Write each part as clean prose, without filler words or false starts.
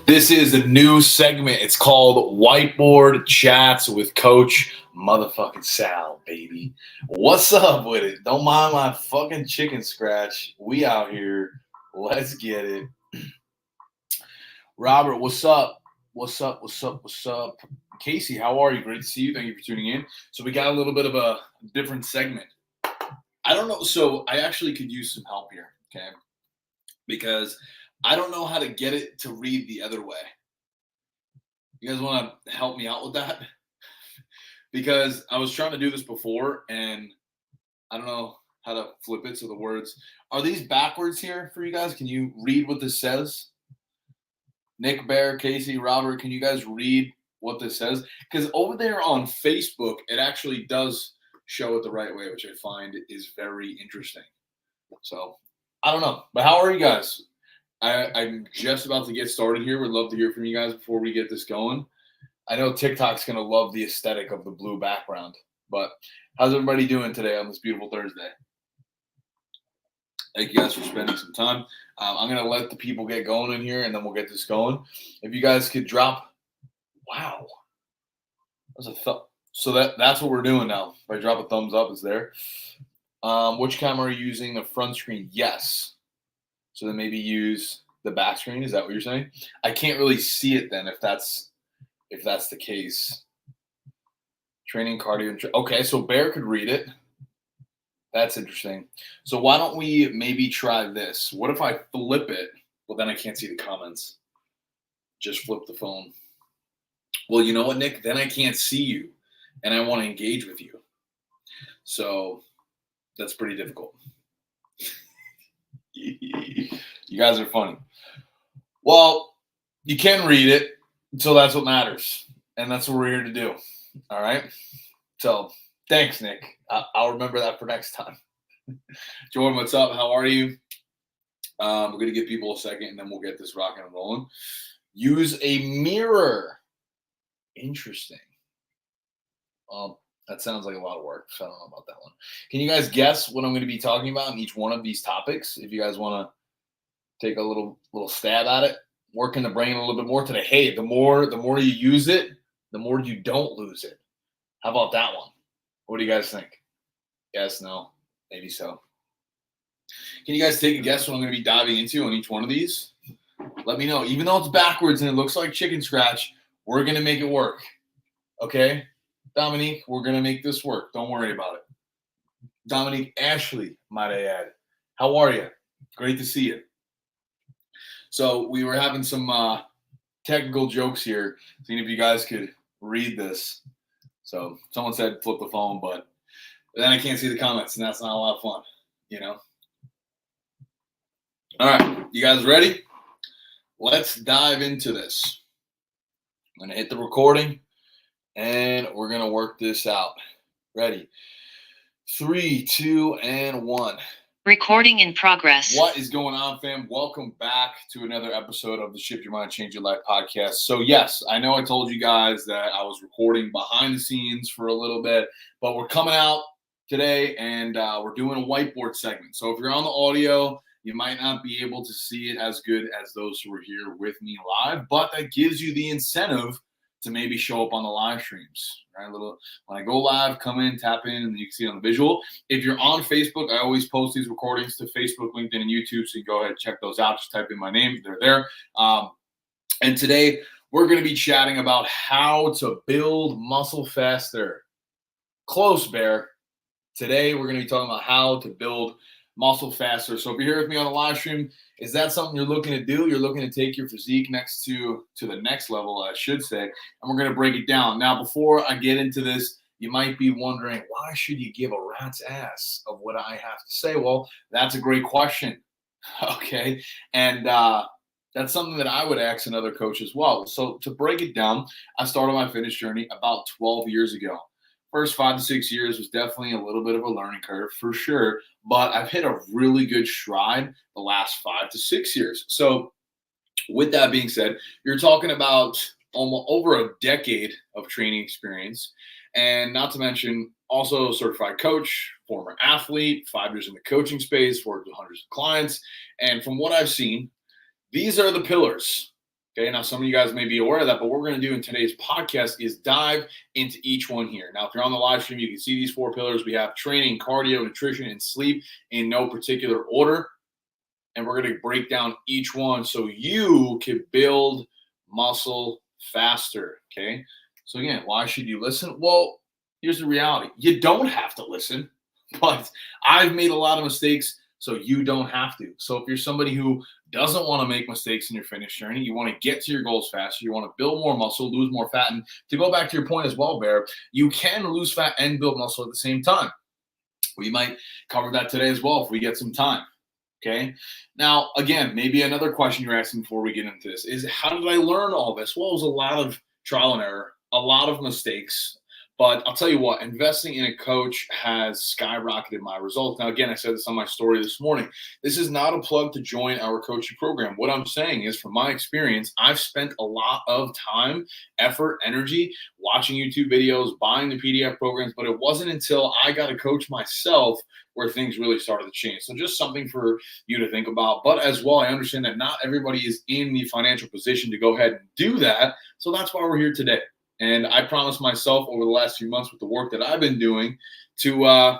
This is a new segment. It's called Whiteboard Chats with Coach motherfucking Sal, baby. What's up with it? Don't mind my fucking chicken scratch. We out here. Let's get it. Robert, what's up? What's up? What's up? What's up? Casey, how are you? Great to see you. Thank you for tuning in. So we got a little bit of a different segment. I don't know. So I actually could use some help here, okay? Because I don't know how to get it to read the other way. You guys want to help me out with that? Because I was trying to do this before and I don't know how to flip it. So the words, are these backwards here for you guys? Can you read what this says? Nick, Bear, Casey, Robert, can you guys read what this says? Because over there on Facebook, it actually does show it the right way, which I find is very interesting. So I don't know, but how are you guys? I'm just about to get started here. Would love to hear from you guys before we get this going. I know TikTok's going to love the aesthetic of the blue background, but how's everybody doing today on this beautiful Thursday? Thank you guys for spending some time. I'm going to let the people get going in here, and then we'll get this going. If you guys could drop, wow. That's a so that's what we're doing now. If I drop a thumbs up, it's there. Which camera are you using? The front screen? Yes. So then maybe use the back screen. Is that what you're saying? I can't really see it then if that's the case. Training cardio. Okay, so Bear could read it. That's interesting. So why don't we maybe try this? What if I flip it? Well, then I can't see the comments. Just flip the phone. Well, you know what, Nick? Then I can't see you, and I want to engage with you. So that's pretty difficult. You guys are funny. Well, you can read it, so that's what matters. And that's what we're here to do. All right? So thanks, Nick. I'll remember that for next time. Jordan, what's up? How are you? We're going to give people a second, and then we'll get this rocking and rolling. Use a mirror. Interesting. That sounds like a lot of work, so I don't know about that one. Can you guys guess what I'm going to be talking about in each one of these topics? If you guys want to take a little stab at it, working the brain a little bit more today. Hey, the more you use it, the more you don't lose it. How about that one? What do you guys think? Yes, no, maybe so. Can you guys take a guess what I'm going to be diving into on each one of these? Let me know. Even though it's backwards and it looks like chicken scratch, we're going to make it work. Okay? Dominique, we're going to make this work. Don't worry about it. Dominique Ashley, might I add. How are you? Great to see you. So we were having some technical jokes here, seeing if you guys could read this. So someone said flip the phone, but then I can't see the comments, and that's not a lot of fun, you know? All right, you guys ready? Let's dive into this. I'm going to hit the recording. And we're going to work this out. Ready? 3, 2, and 1. Recording in progress. What is going on, fam? Welcome back to another episode of the Shift Your Mind, Change Your Life podcast. So, yes, I know I told you guys that I was recording behind the scenes for a little bit, but we're coming out today, and we're doing a whiteboard segment. So, if you're on the audio, you might not be able to see it as good as those who are here with me live, but that gives you the incentive to maybe show up on the live streams, right? When I go live, come in, tap in, and you can see it on the visual. If you're on Facebook, I always post these recordings to Facebook, LinkedIn, and YouTube, so you go ahead and check those out. Just type in my name. They're there. And today, we're going to be chatting about how to build muscle faster. Close, Bear. Today, we're going to be talking about how to build muscle faster. So if you're here with me on the live stream, is that something you're looking to do? You're looking to take your physique next to the next level, I should say, and we're going to break it down. Now, before I get into this, you might be wondering, why should you give a rat's ass of what I have to say? Well, that's a great question, okay? And that's something that I would ask another coach as well. So to break it down, I started my fitness journey about 12 years ago. First 5 to 6 years was definitely a little bit of a learning curve for sure, but I've hit a really good stride the last 5 to 6 years. So with that being said, you're talking about almost over a decade of training experience, and not to mention also a certified coach, former athlete, 5 years in the coaching space, worked with hundreds of clients. And from what I've seen, these are the pillars Okay, now some of you guys may be aware of that, but what we're going to do in today's podcast is dive into each one here. Now, if you're on the live stream, you can see these 4 pillars. We have training, cardio, nutrition, and sleep in no particular order. And we're going to break down each one so you can build muscle faster. Okay, so again, why should you listen? Well, here's the reality. You don't have to listen, but I've made a lot of mistakes, so you don't have to. So if you're somebody who doesn't want to make mistakes in your fitness journey, you want to get to your goals faster, you want to build more muscle, lose more fat, and to go back to your point as well, Bear, you can lose fat and build muscle at the same time. We might cover that today as well if we get some time. Okay. Now, again, maybe another question you're asking before we get into this is, how did I learn all this? Well, it was a lot of trial and error, a lot of mistakes. But I'll tell you what, investing in a coach has skyrocketed my results. Now, again, I said this on my story this morning. This is not a plug to join our coaching program. What I'm saying is, from my experience, I've spent a lot of time, effort, energy watching YouTube videos, buying the PDF programs, but it wasn't until I got a coach myself where things really started to change. So just something for you to think about. But as well, I understand that not everybody is in the financial position to go ahead and do that. So that's why we're here today. And I promised myself over the last few months with the work that I've been doing to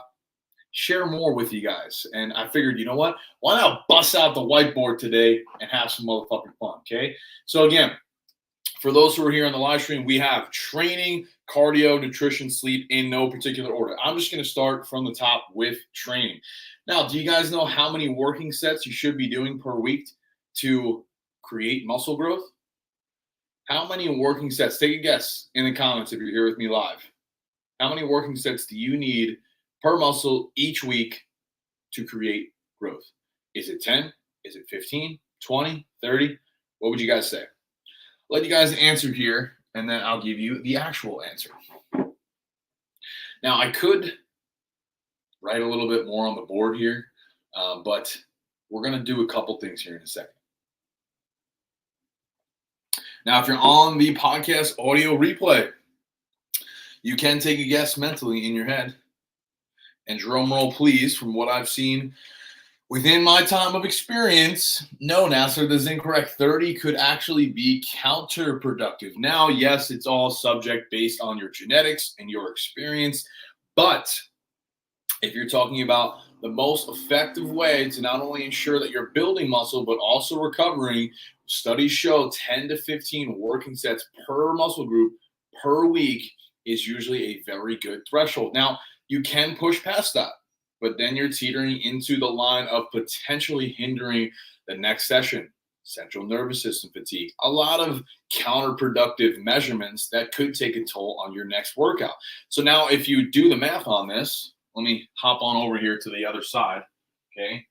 share more with you guys. And I figured, you know what? Why not bust out the whiteboard today and have some motherfucking fun, okay? So again, for those who are here on the live stream, we have training, cardio, nutrition, sleep in no particular order. I'm just going to start from the top with training. Now, do you guys know how many working sets you should be doing per week to create muscle growth? How many working sets? Take a guess in the comments if you're here with me live. How many working sets do you need per muscle each week to create growth? Is it 10? Is it 15, 20, 30? What would you guys say? Let you guys answer here, and then I'll give you the actual answer. Now, I could write a little bit more on the board here, but we're going to do a couple things here in a second. Now, if you're on the podcast audio replay, you can take a guess mentally in your head. And drum roll, please, from what I've seen within my time of experience, no, Nasser, this is incorrect. 30 could actually be counterproductive. Now, yes, it's all subject based on your genetics and your experience. But if you're talking about the most effective way to not only ensure that you're building muscle, but also recovering, studies show 10 to 15 working sets per muscle group per week is usually a very good threshold. Now, you can push past that, but then you're teetering into the line of potentially hindering the next session, central nervous system fatigue, a lot of counterproductive measurements that could take a toll on your next workout. So now if you do the math on this, let me hop on over here to the other side, okay?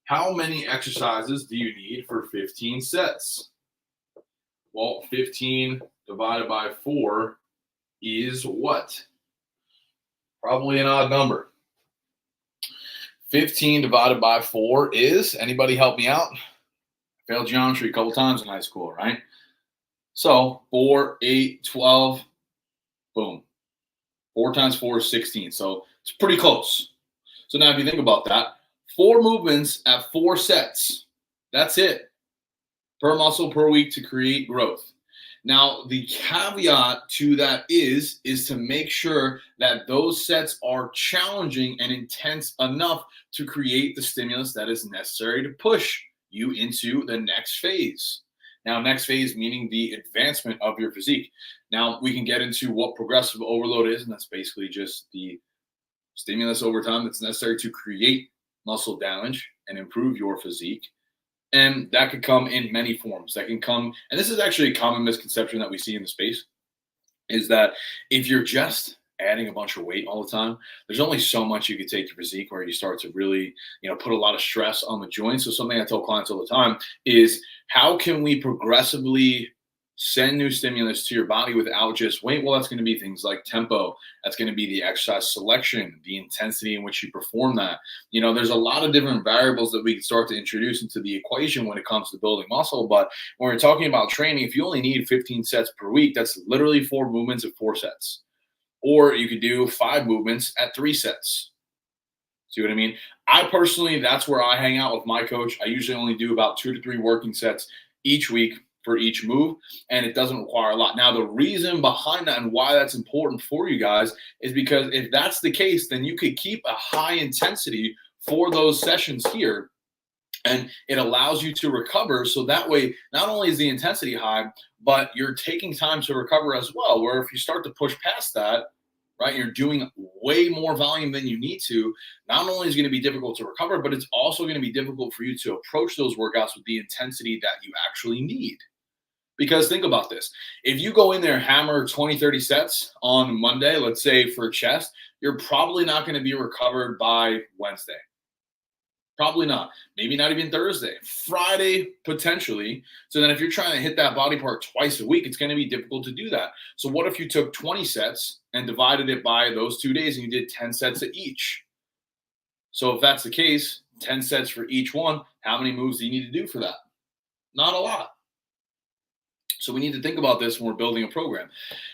How many exercises do you need for 15 sets? Well, 15 divided by 4 is what? Probably an odd number. 15 divided by 4 is, anybody help me out? Failed geometry a couple times in high school, right? So 4, 8, 12, boom. 4 times 4 is 16. So it's pretty close. So now if you think about that, 4 movements at 4 sets. That's it. Per muscle per week to create growth. Now, the caveat to that is to make sure that those sets are challenging and intense enough to create the stimulus that is necessary to push you into the next phase. Now, next phase meaning the advancement of your physique. Now, we can get into what progressive overload is, and that's basically just the stimulus over time that's necessary to create muscle damage and improve your physique. And that could come in many forms. That can come, and this is actually a common misconception that we see in the space, is that if you're just adding a bunch of weight all the time, there's only so much you could take your physique where you start to really, put a lot of stress on the joints. So something I tell clients all the time is, how can we progressively send new stimulus to your body without just weight? Well, that's going to be things like tempo. That's going to be the exercise selection, the intensity in which you perform that. There's a lot of different variables that we can start to introduce into the equation when it comes to building muscle. But when we're talking about training, if you only need 15 sets per week, that's literally 4 movements at 4 sets. Or you could do 5 movements at 3 sets. See what I mean? I personally, that's where I hang out with my coach. I usually only do about 2 to 3 working sets each week for each move, and it doesn't require a lot. Now, the reason behind that and why that's important for you guys is because if that's the case, then you could keep a high intensity for those sessions here, and it allows you to recover. So that way, not only is the intensity high, but you're taking time to recover as well. Where if you start to push past that, right, you're doing way more volume than you need to. Not only is it going to be difficult to recover, but it's also going to be difficult for you to approach those workouts with the intensity that you actually need. Because think about this. If you go in there, hammer 20, 30 sets on Monday, let's say for chest, you're probably not going to be recovered by Wednesday. Probably not. Maybe not even Thursday. Friday, potentially. So then if you're trying to hit that body part twice a week, it's going to be difficult to do that. So what if you took 20 sets and divided it by those 2 days and you did 10 sets of each? So if that's the case, 10 sets for each one, how many moves do you need to do for that? Not a lot. So we need to think about this when we're building a program.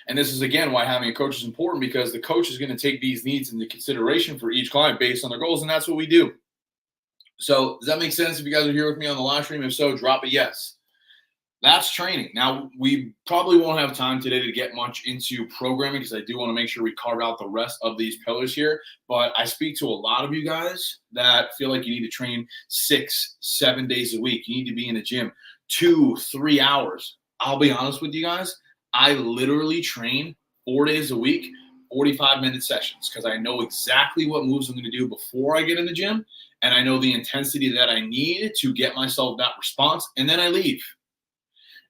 And this is, again, why having a coach is important, because the coach is going to take these needs into consideration for each client based on their goals, and that's what we do. So does that make sense? If you guys are here with me on the live stream, if so, drop a yes. That's training. Now, we probably won't have time today to get much into programming because I do want to make sure we carve out the rest of these pillars here. But I speak to a lot of you guys that feel like you need to train 6, 7 days a week. You need to be in the gym 2, 3 hours. I'll be honest with you guys. I literally train 4 days a week, 45-minute sessions, because I know exactly what moves I'm going to do before I get in the gym. And I know the intensity that I need to get myself that response, and then I leave.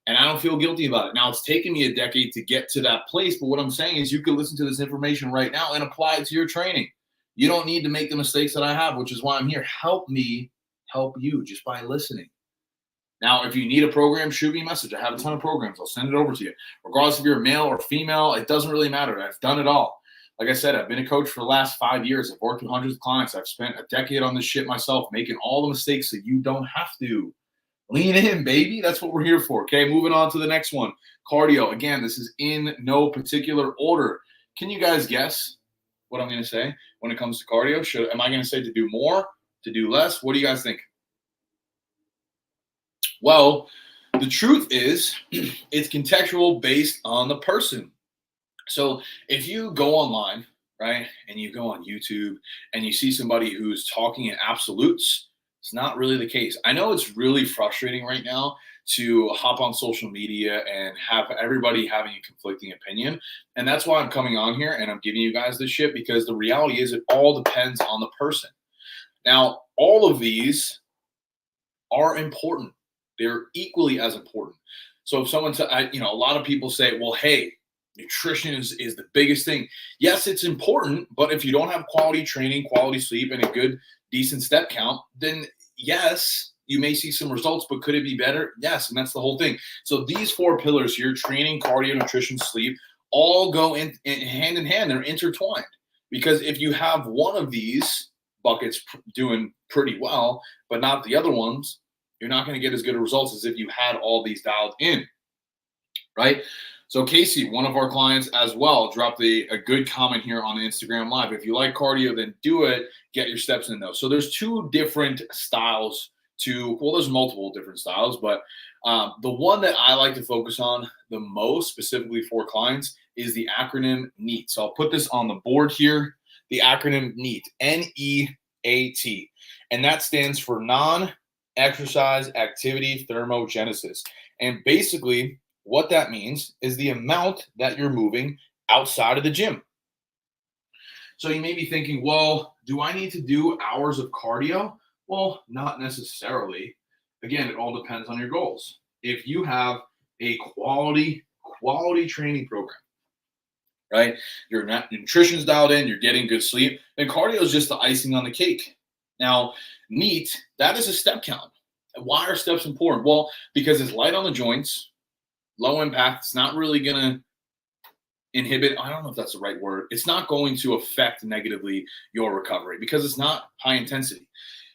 And I don't feel guilty about it. Now, it's taken me a decade to get to that place, but what I'm saying is you can listen to this information right now and apply it to your training. You don't need to make the mistakes that I have, which is why I'm here. Help me help you just by listening. Now, if you need a program, shoot me a message. I have a ton of programs. I'll send it over to you. Regardless if you're male or female, it doesn't really matter. I've done it all. Like I said, I've been a coach for the last 5 years. I've worked with hundreds of clients. I've spent a decade on this shit myself, making all the mistakes so you don't have to. Lean in, baby. That's what we're here for. Okay, moving on to the next one. Cardio. Again, this is in no particular order. Can you guys guess what I'm going to say when it comes to cardio? Am I going to say to do more, to do less? What do you guys think? Well, the truth is it's contextual based on the person. So if you go online, right, and you go on YouTube and you see somebody who's talking in absolutes, it's not really the case. I know it's really frustrating right now to hop on social media and have everybody having a conflicting opinion. And that's why I'm coming on here and I'm giving you guys this shit, because the reality is it all depends on the person. Now, all of these are important. They're equally as important. So if someone, a lot of people say, well, hey, nutrition is the biggest thing. Yes, it's important, but if you don't have quality training, quality sleep, and a good, decent step count, then yes, you may see some results, but could it be better? Yes, and that's the whole thing. So these 4 pillars here, training, cardio, nutrition, sleep, all go in hand in hand. They're intertwined, because if you have one of these buckets doing pretty well, but not the other ones, you're not going to get as good of results as if you had all these dialed in, right? So Casey, one of our clients as well, dropped a good comment here on the Instagram Live. If you like cardio, then do it. Get your steps in those. So there's 2 different styles there's multiple different styles, but the one that I like to focus on the most specifically for clients is the acronym NEAT. So I'll put this on the board here, the acronym NEAT, N-E-A-T. And that stands for non-exercise activity thermogenesis. And basically, what that means is the amount that you're moving outside of the gym. So you may be thinking, well, do I need to do hours of cardio? Well, not necessarily. Again, it all depends on your goals. If you have a quality training program, right? Your nutrition's dialed in, you're getting good sleep, then cardio is just the icing on the cake. Now, NEAT, that is a step count. Why are steps important? Well, because it's light on the joints, low impact. It's not really going to inhibit, I don't know if that's the right word. It's not going to affect negatively your recovery because it's not high intensity.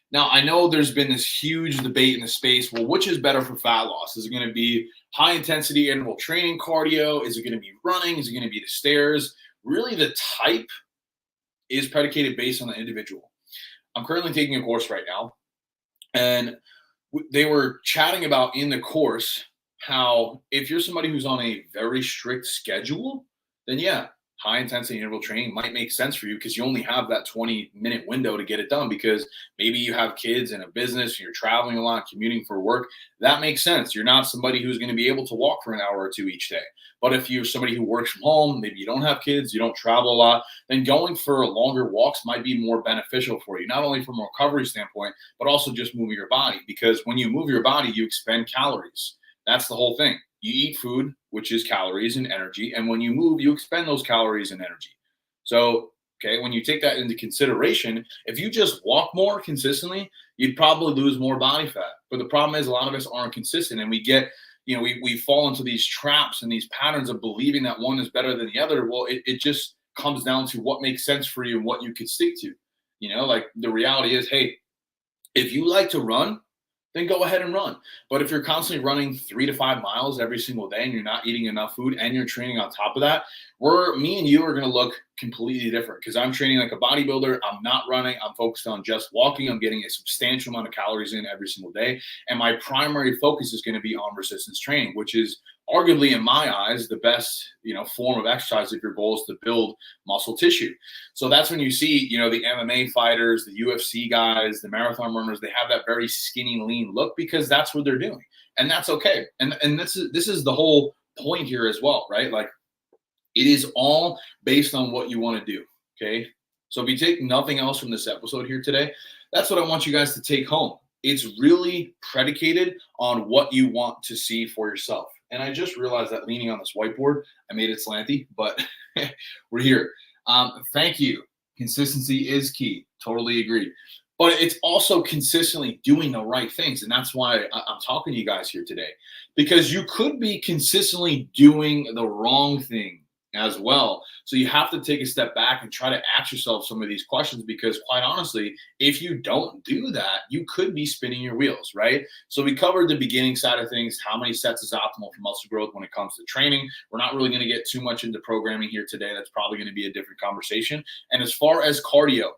Now, I know there's been this huge debate in the space. Well, which is better for fat loss? Is it going to be high intensity interval training cardio? Is it going to be running? Is it going to be the stairs? Really, the type is predicated based on the individual. I'm currently taking a course right now, and they were chatting about in the course how if you're somebody who's on a very strict schedule, then yeah, high intensity interval training might make sense for you because you only have that 20-minute window to get it done because maybe you have kids and a business, you're traveling a lot, commuting for work. That makes sense. You're not somebody who's going to be able to walk for an hour or two each day. But if you're somebody who works from home, maybe you don't have kids, you don't travel a lot, then going for longer walks might be more beneficial for you, not only from a recovery standpoint, but also just moving your body. Because when you move your body, you expend calories. That's the whole thing. You eat food, which is calories and energy. And when you move, you expend those calories and energy. So, okay, when you take that into consideration, if you just walk more consistently, you'd probably lose more body fat. But the problem is a lot of us aren't consistent and we get, we fall into these traps and these patterns of believing that one is better than the other. Well, it just comes down to what makes sense for you and what you could stick to. Like the reality is, hey, if you like to run, then go ahead and run. But if you're constantly running 3 to 5 miles every single day and you're not eating enough food and you're training on top of that, me and you are going to look completely different because I'm training like a bodybuilder. I'm not running. I'm focused on just walking. I'm getting a substantial amount of calories in every single day. And my primary focus is going to be on resistance training, which is arguably in my eyes the best form of exercise if your goal is to build muscle tissue. So that's when you see the MMA fighters, the UFC guys, the marathon runners, they have that very skinny lean look because that's what they're doing, and that's okay. And this is the whole point here as well, right? Like it is all based on what you want to do. Okay, so if you take nothing else from this episode here today, that's what I want you guys to take home. It's really predicated on what you want to see for yourself. And I just realized that leaning on this whiteboard, I made it slanty, but we're here. Thank you. Consistency is key. Totally agree. But it's also consistently doing the right things. And that's why I'm talking to you guys here today, because you could be consistently doing the wrong thing as well. So you have to take a step back and try to ask yourself some of these questions, because quite honestly, if you don't do that, you could be spinning your wheels, right? So we covered the beginning side of things, how many sets is optimal for muscle growth when it comes to training. We're not really going to get too much into programming here today. That's probably going to be a different conversation. And as far as cardio,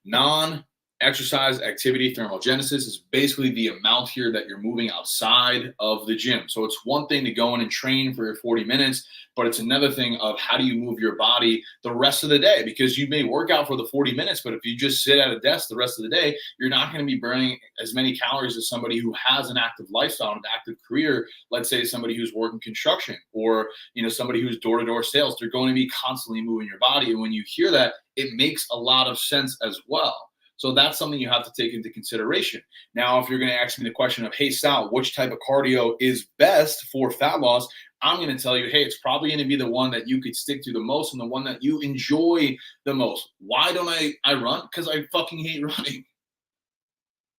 non-exercise activity thermogenesis is basically the amount here that you're moving outside of the gym. So it's one thing to go in and train for your 40 minutes, but it's another thing of how do you move your body the rest of the day, because you may work out for the 40 minutes, but if you just sit at a desk the rest of the day, you're not going to be burning as many calories as somebody who has an active lifestyle, an active career. Let's say somebody who's working construction or, somebody who's door-to-door sales. They're going to be constantly moving your body. And when you hear that, it makes a lot of sense as well. So that's something you have to take into consideration. Now, if you're going to ask me the question of, hey, Sal, which type of cardio is best for fat loss? I'm going to tell you, hey, it's probably going to be the one that you could stick to the most and the one that you enjoy the most. Why don't I run? Because I fucking hate running.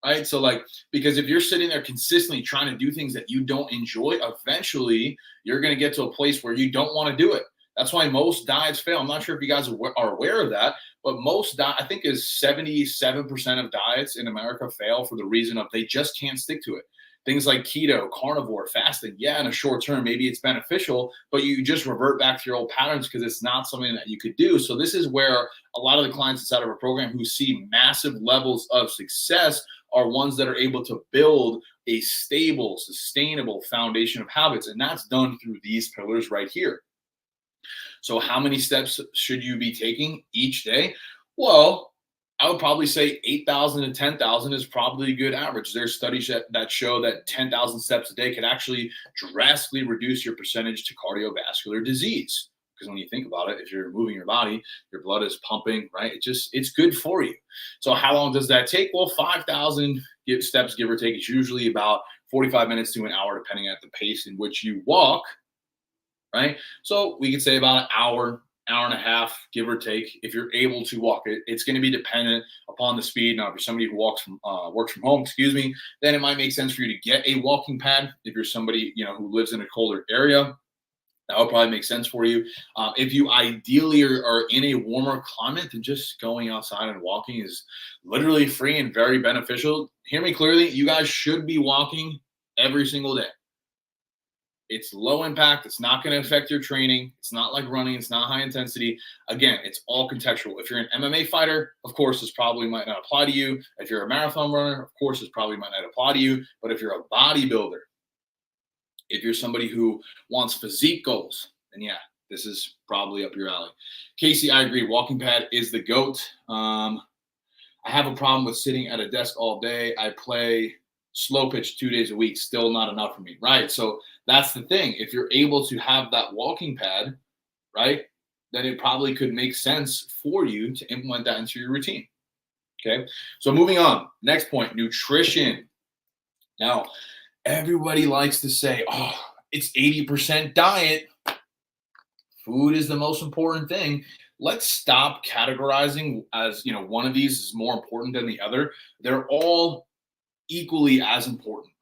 Right? So because if you're sitting there consistently trying to do things that you don't enjoy, eventually you're going to get to a place where you don't want to do it. That's why most diets fail. I'm not sure if you guys are aware of that, but I think is 77% of diets in America fail for the reason of they just can't stick to it. Things like keto, carnivore, fasting, yeah, in a short term, maybe it's beneficial, but you just revert back to your old patterns because it's not something that you could do. So this is where a lot of the clients inside of our program who see massive levels of success are ones that are able to build a stable, sustainable foundation of habits. And that's done through these pillars right here. So how many steps should you be taking each day? Well, I would probably say 8,000 to 10,000 is probably a good average. There's studies that show that 10,000 steps a day can actually drastically reduce your percentage to cardiovascular disease. Because when you think about it, if you're moving your body, your blood is pumping, right? It's good for you. So how long does that take? Well, 5,000 steps, give or take. It's usually about 45 minutes to an hour, depending on the pace in which you walk. Right? So we could say about an hour and a half, give or take, if you're able to walk. It's going to be dependent upon the speed. Now, if you're somebody who works from home, then it might make sense for you to get a walking pad. If you're somebody, who lives in a colder area, that would probably make sense for you. If you ideally are in a warmer climate, then just going outside and walking is literally free and very beneficial. Hear me clearly. You guys should be walking every single day. It's low impact. It's not going to affect your training. It's not like running. It's not high intensity. Again, it's all contextual. If you're an MMA fighter, of course, this probably might not apply to you. If you're a marathon runner, of course, this probably might not apply to you. But if you're a bodybuilder, If you're somebody who wants physique goals, then yeah, this is probably up your alley. Casey, I agree. Walking pad is the GOAT. I have a problem with sitting at a desk all day. I play slow pitch 2 days a week, still not enough for me, right? So that's the thing. If you're able to have that walking pad, right, then it probably could make sense for you to implement that into your routine. Okay, so moving on. Next point, nutrition. Now, everybody likes to say, oh, it's 80% diet. Food is the most important thing. Let's stop categorizing as, one of these is more important than the other. They're all equally as important.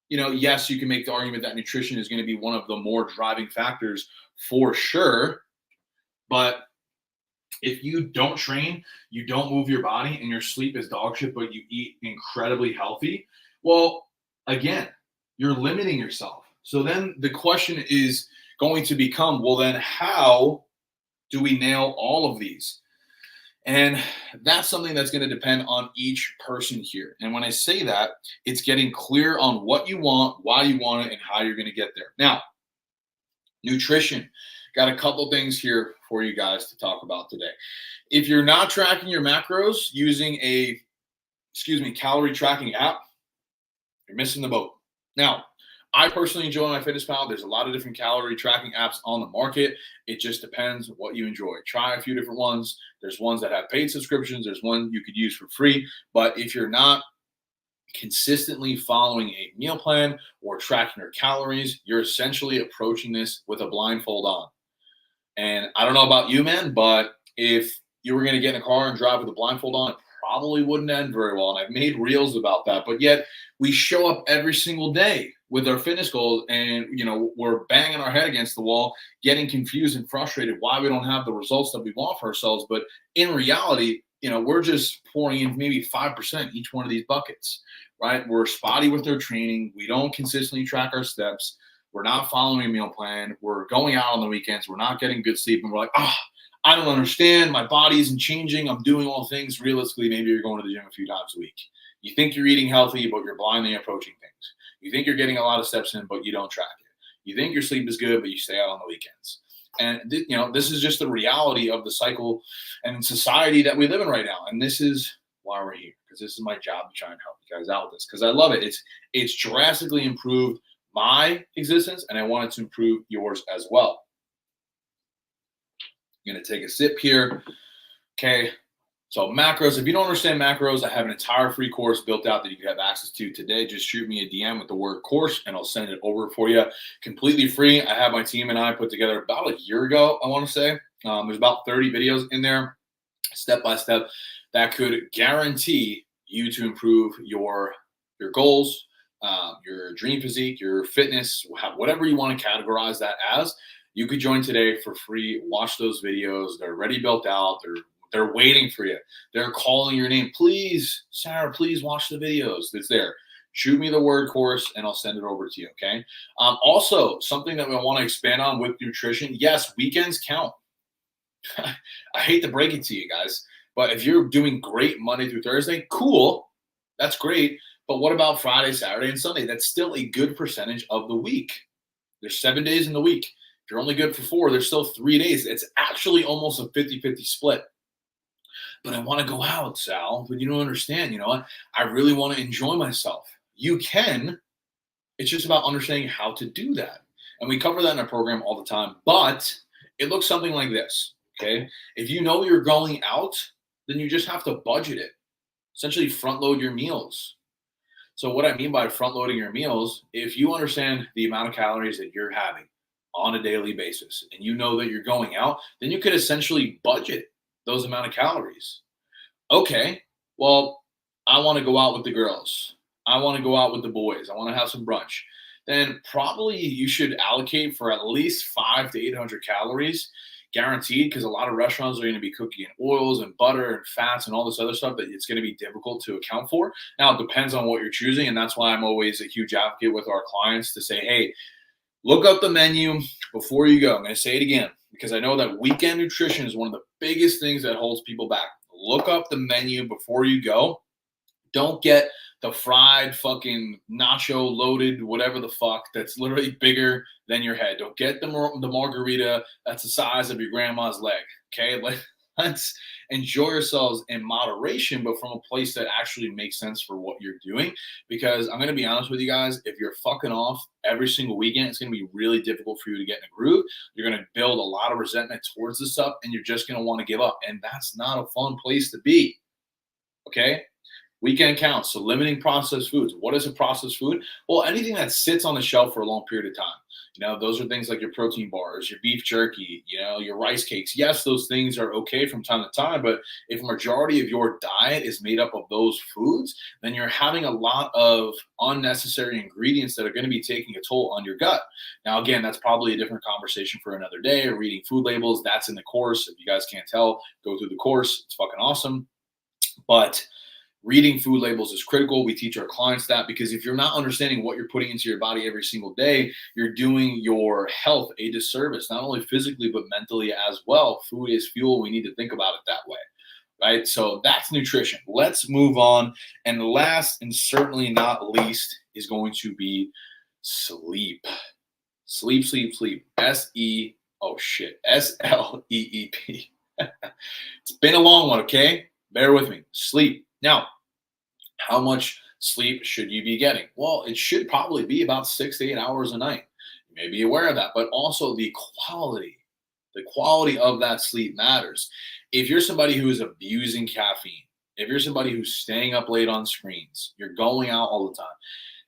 Yes, you can make the argument that nutrition is going to be one of the more driving factors for sure. But if you don't train, you don't move your body, and your sleep is dog shit, but you eat incredibly healthy, well, again, you're limiting yourself. So then the question is going to become, well, then how do we nail all of these? And that's something that's going to depend on each person here. And when I say that, it's getting clear on what you want, why you want it, and how you're going to get there. Now, nutrition. Got a couple things here for you guys to talk about today. If you're not tracking your macros using a, calorie tracking app, you're missing the boat. Now, I personally enjoy MyFitnessPal. There's a lot of different calorie tracking apps on the market. It just depends what you enjoy. Try a few different ones. There's ones that have paid subscriptions. There's one you could use for free. But if you're not consistently following a meal plan or tracking your calories, you're essentially approaching this with a blindfold on. And I don't know about you, man, but if you were going to get in a car and drive with a blindfold on, it probably wouldn't end very well. And I've made reels about that. But yet we show up every single day with our fitness goals, and we're banging our head against the wall, getting confused and frustrated why we don't have the results that we want for ourselves. But in reality, we're just pouring in maybe 5% each one of these buckets, right? We're spotty with our training. We don't consistently track our steps. We're not following a meal plan. We're going out on the weekends. We're not getting good sleep. And we're like, I don't understand. My body isn't changing. I'm doing all things. Realistically, maybe you're going to the gym a few times a week. You think you're eating healthy, but you're blindly approaching things. You think you're getting a lot of steps in, but you don't track it. You think your sleep is good, but you stay out on the weekends. And, this is just the reality of the cycle and society that we live in right now. And this is why we're here, because this is my job to try and help you guys out with this, because I love it. It's drastically improved my existence, and I want it to improve yours as well. I'm going to take a sip here. Okay. So macros, if you don't understand macros, I have an entire free course built out that you can have access to today. Just shoot me a DM with the word course and I'll send it over for you completely free. I have my team and I put together about a year ago, I want to say. There's about 30 videos in there, step-by-step, that could guarantee you to improve your goals, your dream physique, your fitness, whatever you want to categorize that as. You could join today for free. Watch those videos. They're already built out. They're waiting for you. They're calling your name. Please, Sarah, please watch the videos. It's there. Shoot me the word course and I'll send it over to you, okay? Also, something that I want to expand on with nutrition, yes, weekends count. I hate to break it to you guys, but if you're doing great Monday through Thursday, cool. That's great. But what about Friday, Saturday, and Sunday? That's still a good percentage of the week. There's 7 days in the week. If you're only good for 4, there's still 3 days. It's actually almost a 50-50 split. But I want to go out, Sal. But you don't understand, I really want to enjoy myself. You can. It's just about understanding how to do that. And we cover that in our program all the time. But it looks something like this, okay? If you know you're going out, then you just have to budget it. Essentially front load your meals. So what I mean by front loading your meals, if you understand the amount of calories that you're having on a daily basis and you know that you're going out, then you could essentially budget those amount of calories. Okay, well, I want to go out with the girls. I want to go out with the boys. I want to have some brunch. Then probably you should allocate for at least 500 to 800 calories, guaranteed, because a lot of restaurants are going to be cooking in oils and butter and fats and all this other stuff that it's going to be difficult to account for. Now, it depends on what you're choosing, and that's why I'm always a huge advocate with our clients to say, hey, look up the menu before you go. I'm going to say it again, because I know that weekend nutrition is one of the biggest things that holds people back. Look up the menu before you go. Don't get the fried fucking nacho loaded whatever the fuck that's literally bigger than your head. Don't get the margarita that's the size of your grandma's leg. Okay, let's enjoy yourselves in moderation, but from a place that actually makes sense for what you're doing. Because I'm going to be honest with you guys, if you're fucking off every single weekend, it's going to be really difficult for you to get in a groove. You're going to build a lot of resentment towards this stuff, and you're just going to want to give up. And that's not a fun place to be. Okay? Weekend counts. So limiting processed foods. What is a processed food? Well, anything that sits on the shelf for a long period of time. Those are things like your protein bars, your beef jerky, your rice cakes. Yes, those things are okay from time to time, but if a majority of your diet is made up of those foods, then you're having a lot of unnecessary ingredients that are going to be taking a toll on your gut. Now, again, that's probably a different conversation for another day. Reading food labels, that's in the course. If you guys can't tell, go through the course. It's fucking awesome. But reading food labels is critical. We teach our clients that, because if you're not understanding what you're putting into your body every single day, you're doing your health a disservice, not only physically, but mentally as well. Food is fuel. We need to think about it that way, right? So that's nutrition. Let's move on. And the last and certainly not least is going to be sleep. Sleep, sleep, sleep. S-L-E-E-P. It's been a long one, okay? Bear with me. Sleep. Now, how much sleep should you be getting? Well, it should probably be about 6 to 8 hours a night. You may be aware of that, but also the quality of that sleep matters. If you're somebody who is abusing caffeine, if you're somebody who's staying up late on screens, you're going out all the time,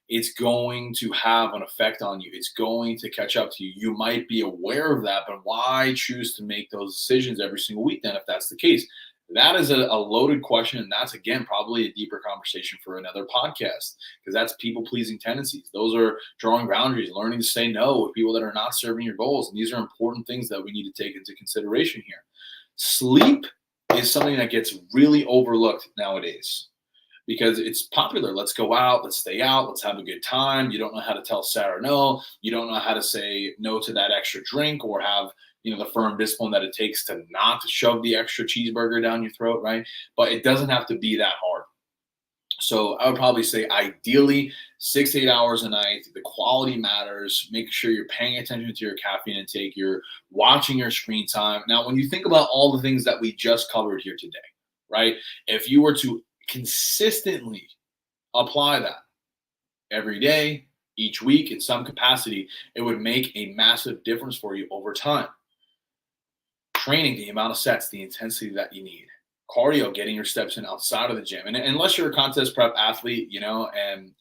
it's going to have an effect on you. It's going to catch up to you. You might be aware of that, but why choose to make those decisions every single week then if that's the case? That is a loaded question, and that's, again, probably a deeper conversation for another podcast, because that's people-pleasing tendencies. Those are drawing boundaries, learning to say no with people that are not serving your goals, and these are important things that we need to take into consideration here. Sleep is something that gets really overlooked nowadays because it's popular. Let's go out, let's stay out, let's have a good time. You don't know how to tell Sarah no. You don't know how to say no to that extra drink, or have the firm discipline that it takes to not shove the extra cheeseburger down your throat, right? But it doesn't have to be that hard. So I would probably say ideally 6 to 8 hours a night. The quality matters. Make sure you're paying attention to your caffeine intake. You're watching your screen time. Now, when you think about all the things that we just covered here today, right? If you were to consistently apply that every day, each week in some capacity, it would make a massive difference for you over time. Training, the amount of sets, the intensity that you need. Cardio, getting your steps in outside of the gym. And unless you're a contest prep athlete, and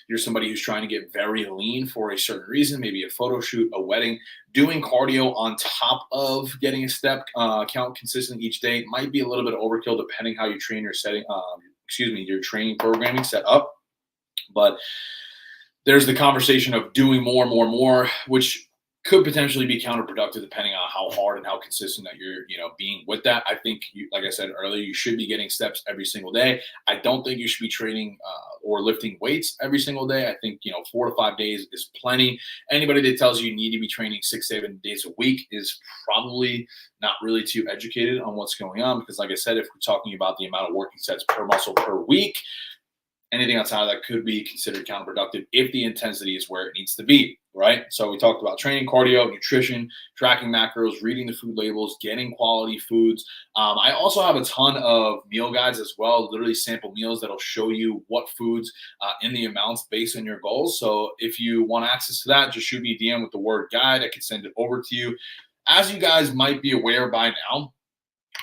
you're somebody who's trying to get very lean for a certain reason, maybe a photo shoot, a wedding, doing cardio on top of getting a step count consistent each day might be a little bit overkill depending how you train your your training programming set up. But there's the conversation of doing more, which could potentially be counterproductive depending on how hard and how consistent that you're, being with that. I think, like I said earlier, you should be getting steps every single day. I don't think you should be training or lifting weights every single day. I think, 4 to 5 days is plenty. Anybody that tells you need to be training 6 to 7 days a week is probably not really too educated on what's going on, because like I said, if we're talking about the amount of working sets per muscle per week, anything outside of that could be considered counterproductive if the intensity is where it needs to be, right? So we talked about training, cardio, nutrition, tracking macros, reading the food labels, getting quality foods. I also have a ton of meal guides as well, literally sample meals that'll show you what foods in the amounts based on your goals. So if you want access to that, just shoot me a DM with the word guide. I can send it over to you. As you guys might be aware by now,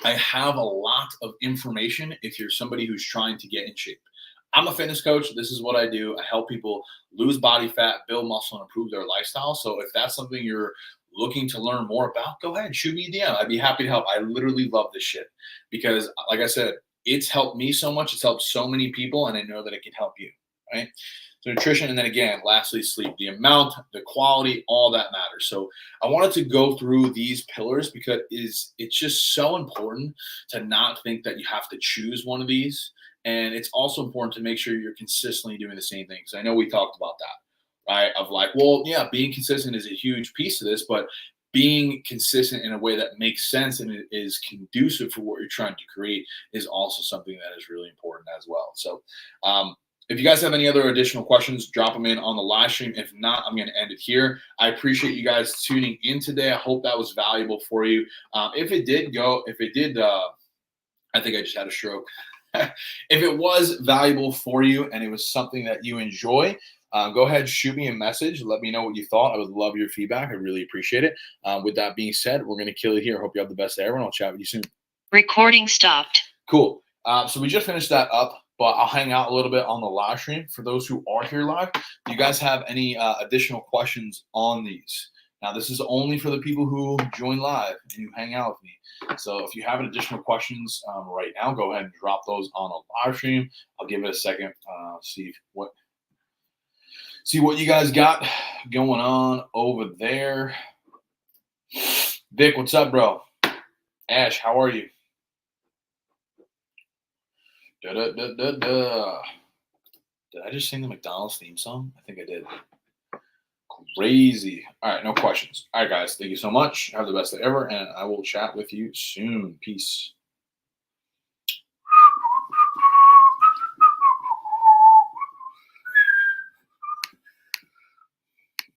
I have a lot of information if you're somebody who's trying to get in shape. I'm a fitness coach. This is what I do. I help people lose body fat, build muscle, and improve their lifestyle. So if that's something you're looking to learn more about, go ahead, shoot me a DM. I'd be happy to help. I literally love this shit because, like I said, it's helped me so much. It's helped so many people, and I know that it can help you, right? So nutrition, and then again, lastly, sleep. The amount, the quality, all that matters. So I wanted to go through these pillars because it's just so important to not think that you have to choose one of these. And it's also important to make sure you're consistently doing the same things. I know we talked about that, right? Of like, well, yeah, being consistent is a huge piece of this, but being consistent in a way that makes sense and is conducive for what you're trying to create is also something that is really important as well. So If you guys have any other additional questions, drop them in on the live stream. If not, I'm going to end it here. I appreciate you guys tuning in today. I hope that was valuable for you. If it did, I think I just had a stroke. If it was valuable for you and it was something that you enjoy, go ahead, shoot me a message. Let me know what you thought. I would love your feedback. I really appreciate it. With that being said, we're going to kill it here. Hope you have the best day ever, and I'll chat with you soon. Recording stopped. Cool. So we just finished that up, but I'll hang out a little bit on the live stream. For those who are here live, do you guys have any additional questions on these? Now, this is only for the people who join live and who hang out with me. So if you have additional questions right now, go ahead and drop those on a live stream. I'll give it a second, see what you guys got going on over there. Vic, what's up, bro? Ash, how are you? Did I just sing the McDonald's theme song? I think I did. Crazy. All right, no questions. All right, guys, thank you so much. Have the best day ever, and I will chat with you soon. Peace.